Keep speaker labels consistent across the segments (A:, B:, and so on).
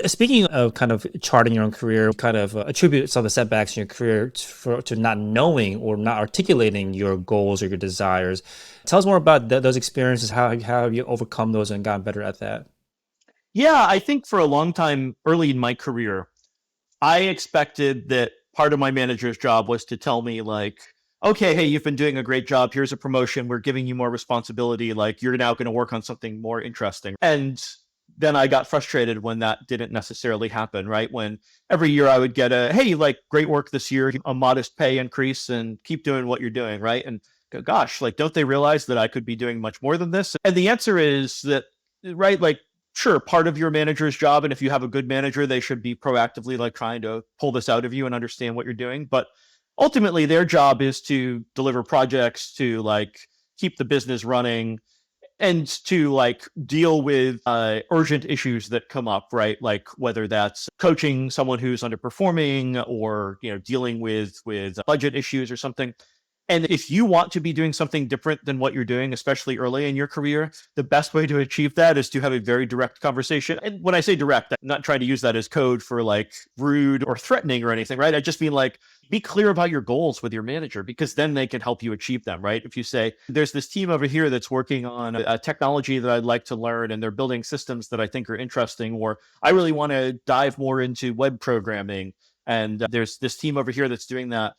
A: Speaking of kind of charting your own career, kind of attribute some of the setbacks in your career to not knowing or not articulating your goals or your desires. Tell us more about those experiences. How have you overcome those and gotten better at that?
B: Yeah, I think for a long time early in my career, I expected that part of my manager's job was to tell me, like, okay, hey, you've been doing a great job. Here's a promotion. We're giving you more responsibility. Like, you're now going to work on something more interesting. And then I got frustrated when that didn't necessarily happen, right? When every year I would get a, hey, like, great work this year, a modest pay increase, and keep doing what you're doing, right? And go, gosh, like, don't they realize that I could be doing much more than this? And the answer is that, right, like, sure, part of your manager's job, and if you have a good manager, they should be proactively like trying to pull this out of you and understand what you're doing. But ultimately, their job is to deliver projects, to like keep the business running, and to like deal with urgent issues that come up, right? Like whether that's coaching someone who's underperforming, or dealing with budget issues or something. And if you want to be doing something different than what you're doing, especially early in your career, the best way to achieve that is to have a very direct conversation. And when I say direct, I'm not trying to use that as code for like rude or threatening or anything, right? I just mean like be clear about your goals with your manager, because then they can help you achieve them, right? If you say, there's this team over here that's working on a technology that I'd like to learn, and they're building systems that I think are interesting, or I really want to dive more into web programming, and there's this team over here that's doing that.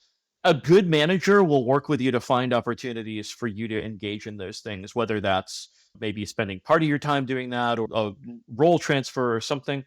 B: A good manager will work with you to find opportunities for you to engage in those things, whether that's maybe spending part of your time doing that, or a role transfer or something.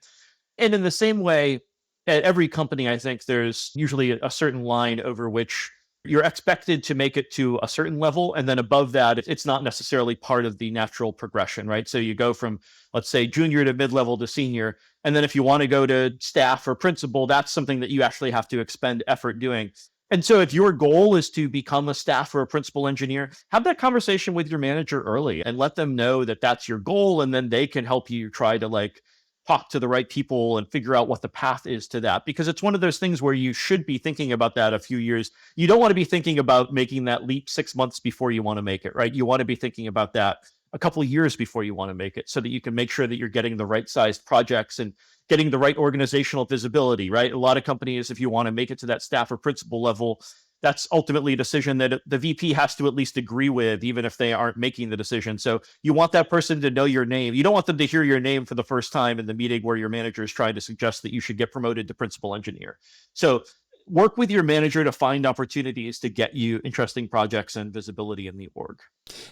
B: And in the same way, at every company, I think there's usually a certain line over which you're expected to make it to a certain level. And then above that, it's not necessarily part of the natural progression, right? So you go from, let's say, junior to mid level to senior. And then if you want to go to staff or principal, that's something that you actually have to expend effort doing. And so if your goal is to become a staff or a principal engineer, have that conversation with your manager early and let them know that that's your goal. And then they can help you try to like talk to the right people and figure out what the path is to that. Because it's one of those things where you should be thinking about that a few years. You don't want to be thinking about making that leap 6 months before you want to make it, right? You want to be thinking about that a couple of years before you want to make it, so that you can make sure that you're getting the right sized projects and getting the right organizational visibility, right? A lot of companies, if you want to make it to that staff or principal level, that's ultimately a decision that the VP has to at least agree with, even if they aren't making the decision. So you want that person to know your name. You don't want them to hear your name for the first time in the meeting where your manager is trying to suggest that you should get promoted to principal engineer. So work with your manager to find opportunities to get you interesting projects and visibility in the org.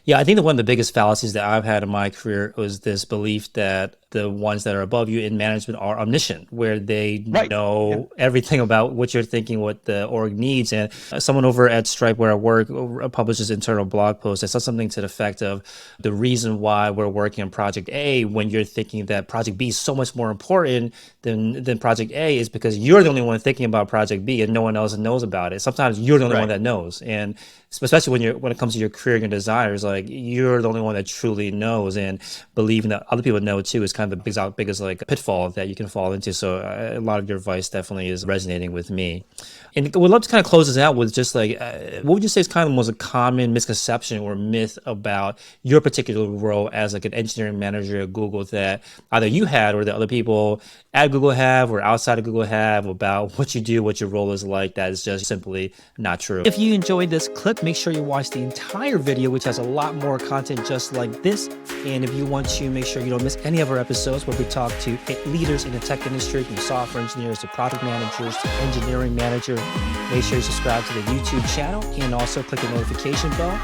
A: Yeah, I think that one of the biggest fallacies that I've had in my career was this belief that the ones that are above you in management are omniscient, where they
B: Right. Yeah.
A: know everything about what you're thinking, what the org needs. And someone over at Stripe, where I work, publishes internal blog post that says something to the effect of the reason why we're working on Project A when you're thinking that Project B is so much more important than Project A is because you're the only one thinking about Project B and no one else knows about it. Sometimes you're the only one
B: Right.
A: that knows. And especially when it comes to your career and your desires, like you're the only one that truly knows, and believing that other people know too is kind of the biggest like pitfall that you can fall into. So a lot of your advice definitely is resonating with me. And we'd love to kind of close this out with just like, what would you say is kind of the most common misconception or myth about your particular role as like an engineering manager at Google that either you had or that other people at Google have or outside of Google have about what you do, what your role is like, that is just simply not true? If you enjoyed this clip, make sure you watch the entire video, which has a lot more content just like this. And if you want to make sure you don't miss any of our episodes where we talk to leaders in the tech industry, from software engineers to product managers to engineering managers, make sure you subscribe to the YouTube channel and also click the notification bell.